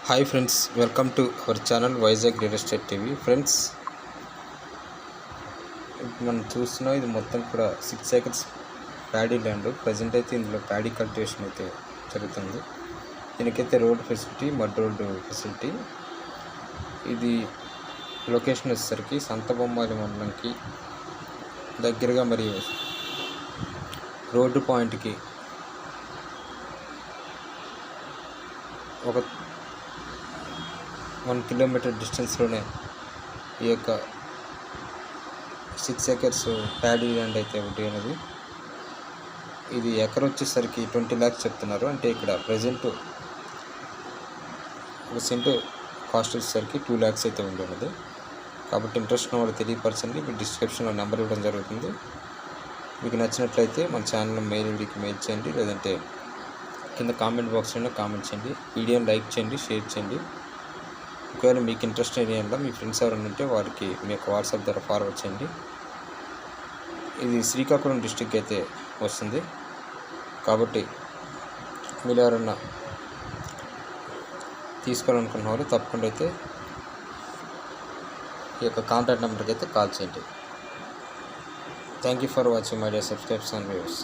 Hi friends, welcome to our channel Vizag real estate TV. Friends, మనం చూస్తున్నాం ఇది మొత్తం కూడా 6 acres ప్యాడీ ల్యాండ్. ప్రజెంట్ అయితే ఇందులో ప్యాడీ కల్టివేషన్ అయితే జరుగుతుంది. దీనికైతే road facility, mud road facility. ఇది లొకేషన్ వచ్చేసరికి సంతబొమ్మాలి మండలంకి దగ్గరగా మరియు రోడ్డు పాయింట్కి ఒక 1 kilometer డిస్టెన్స్లోనే ఈ యొక్క 6 acres ప్యాడీ ల్యాండ్ అయితే ఒకటి అనేది. ఇది ఎకర్ వచ్చేసరికి 20 lakhs చెప్తున్నారు. అంటే ఇక్కడ ప్రజెంట్ ఒక సెంటు కాస్ట్ వచ్చేసరికి 2 lakhs అయితే ఉండేది. కాబట్టి ఇంట్రెస్ట్ ఉన్న వాళ్ళు తెలియపరచండి. మీకు డిస్క్రిప్షన్లో నెంబర్ ఇవ్వడం జరుగుతుంది. మీకు నచ్చినట్లయితే మన ఛానల్ మెయిల్ ఐడికి మెయిల్ చేయండి, లేదంటే కింద కామెంట్ బాక్స్లో కామెంట్ చేయండి. వీడియోని లైక్ చేయండి, షేర్ చేయండి. ఒకవేళ మీకు ఇంట్రెస్ట్ ఏరియాలో మీ ఫ్రెండ్స్ ఎవరైనా ఉంటే వారికి మీ యొక్క వాట్సాప్ ద్వారా ఫార్వర్డ్ చేయండి. ఇది శ్రీకాకుళం డిస్టిక్ అయితే వస్తుంది. కాబట్టి మీరు ఎవరన్నా తీసుకోవాలనుకున్న వాళ్ళు తప్పకుండా అయితే ఈ యొక్క కాంటాక్ట్ నెంబర్కి అయితే కాల్ చేయండి. Thank you for watching my dear subscribers and viewers.